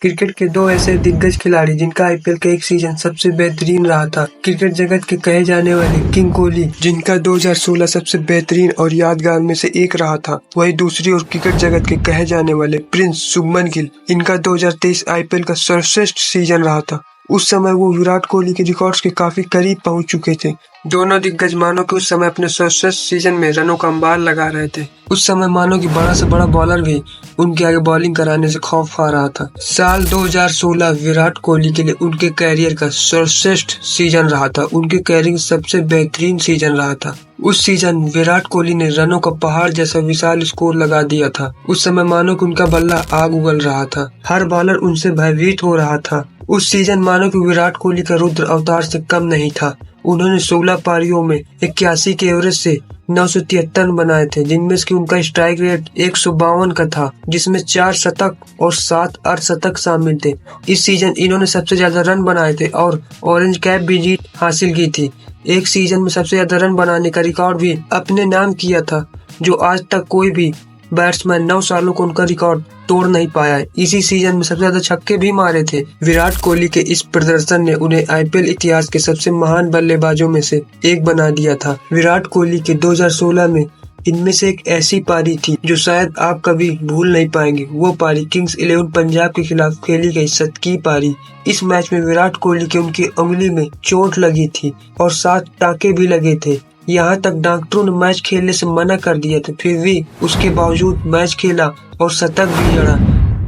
Cricket के दो ऐसे दिग्गज खिलाड़ी जिनका आईपीएल का एक सीजन सबसे बेहतरीन रहा था। क्रिकेट जगत के कहे जाने वाले किंग कोहली, जिनका 2016 सबसे बेहतरीन और यादगार में से एक रहा था। वही दूसरी ओर क्रिकेट जगत के कहे जाने वाले प्रिंस शुभमन गिल, इनका 2023 आईपीएल का सर्वश्रेष्ठ सीजन रहा था। उस समय वो विराट कोहली के रिकॉर्ड्स के काफी करीब पहुंच चुके थे। दोनों दिग्गज मानो कि उस समय अपने सर्वश्रेष्ठ सीजन में रनों का अंबार लगा रहे थे। उस समय मानो कि बड़ा से बड़ा बॉलर भी उनके आगे बॉलिंग कराने से खौफ खा रहा था। साल 2016 विराट कोहली के लिए उनके कैरियर का सर्वश्रेष्ठ सीजन रहा था। उनके कैरियर का सबसे बेहतरीन सीजन रहा था। उस सीजन विराट कोहली ने रनों का पहाड़ जैसा विशाल स्कोर लगा दिया था। उस समय मानो कि उनका बल्ला आग उगल रहा था। हर बॉलर उनसे भयभीत हो रहा था। उस सीजन मानो कि विराट कोहली का रुद्र अवतार से कम नहीं था। उन्होंने 16 पारियों में 81 के एवरेज से 973 रन बनाए थे, जिनमें से उनका स्ट्राइक रेट 152 का था, जिसमें 4 शतक और 7 अर्धशतक शामिल थे। इस सीजन इन्होंने सबसे ज्यादा रन बनाए थे और ऑरेंज कैप भी जीत हासिल की थी। एक सीजन में सबसे ज्यादा रन बनाने का रिकॉर्ड भी अपने नाम किया था, जो आज तक कोई भी बैट्समैन 9 सालों को उनका रिकॉर्ड तोड़ नहीं पाया है। इसी सीजन में सबसे ज्यादा छक्के भी मारे थे। विराट कोहली के इस प्रदर्शन ने उन्हें आईपीएल इतिहास के सबसे महान बल्लेबाजों में से एक बना दिया था। विराट कोहली के 2016 में इनमें से एक ऐसी पारी थी जो शायद आप कभी भूल नहीं पाएंगे। वो पारी किंग्स 11 पंजाब के खिलाफ खेली गई शतकीय पारी। इस मैच में विराट कोहली के उनकी उंगली में चोट लगी थी और 7 टाँके भी लगे थे। यहाँ तक डॉक्टरों ने मैच खेलने से मना कर दिया था, फिर भी उसके बावजूद मैच खेला और शतक भी जड़ा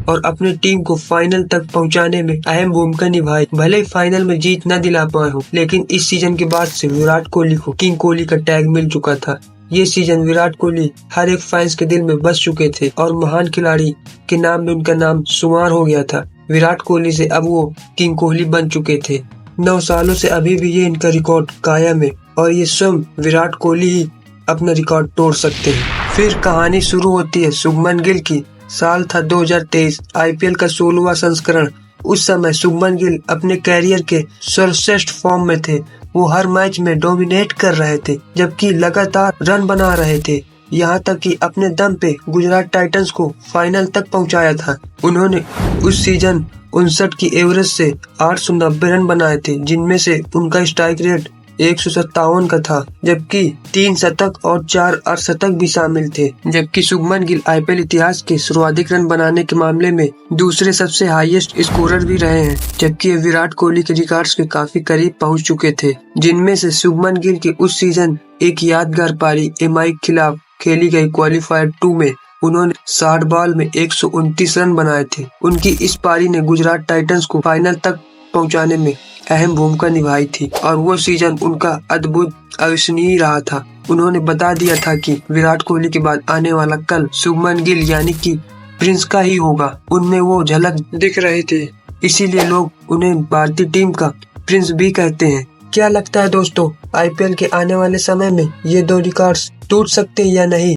और अपनी टीम को फाइनल तक पहुंचाने में अहम भूमिका निभाई। भले ही फाइनल में जीत न दिला पाए हो, लेकिन इस सीजन के बाद से विराट कोहली को किंग कोहली का टैग मिल चुका था। ये सीजन विराट कोहली हर एक फैंस के दिल में बस चुके थे और महान खिलाड़ी के नाम में उनका नाम शुमार हो गया था। विराट कोहली से अब वो किंग कोहली बन चुके थे। 9 सालों से अभी भी ये इनका रिकॉर्ड कायम है और ये स्वयं विराट कोहली ही अपना रिकॉर्ड तोड़ सकते हैं। फिर कहानी शुरू होती है शुभमन गिल की। साल था 2023, आईपीएल का 16वां संस्करण। उस समय शुभमन गिल अपने कैरियर के सर्वश्रेष्ठ फॉर्म में थे। वो हर मैच में डोमिनेट कर रहे थे, जबकि लगातार रन बना रहे थे। यहाँ तक कि अपने दम पे गुजरात टाइटंस को फाइनल तक पहुंचाया था। उन्होंने उस सीजन 59 की एवरेज से 890 रन बनाए थे, जिनमें से उनका स्ट्राइक रेट 157 का था, जबकि 3 शतक और 4 अर्धशतक भी शामिल थे। जबकि शुभमन गिल आईपीएल इतिहास के सर्वाधिक रन बनाने के मामले में दूसरे सबसे हाईएस्ट स्कोरर भी रहे हैं, जबकि विराट कोहली के रिकॉर्ड्स के काफी करीब पहुंच चुके थे। जिनमें से शुभमन गिल के उस सीजन एक यादगार पारी एमआई के खिलाफ खेली गई क्वालिफायर 2 में उन्होंने 60 बॉल में 129 रन बनाए थे। उनकी इस पारी ने गुजरात टाइटंस को फाइनल तक पहुंचाने में अहम भूमिका निभाई थी और वो सीजन उनका अद्भुत अविस्मरणीय रहा था। उन्होंने बता दिया था कि विराट कोहली के बाद आने वाला कल शुभमन गिल यानी कि प्रिंस का ही होगा। उनमें वो झलक दिख रहे थे, इसीलिए लोग उन्हें भारतीय टीम का प्रिंस भी कहते हैं। क्या लगता है दोस्तों, आईपीएल के आने वाले समय में ये 2 रिकॉर्ड्स टूट सकते हैं या नहीं?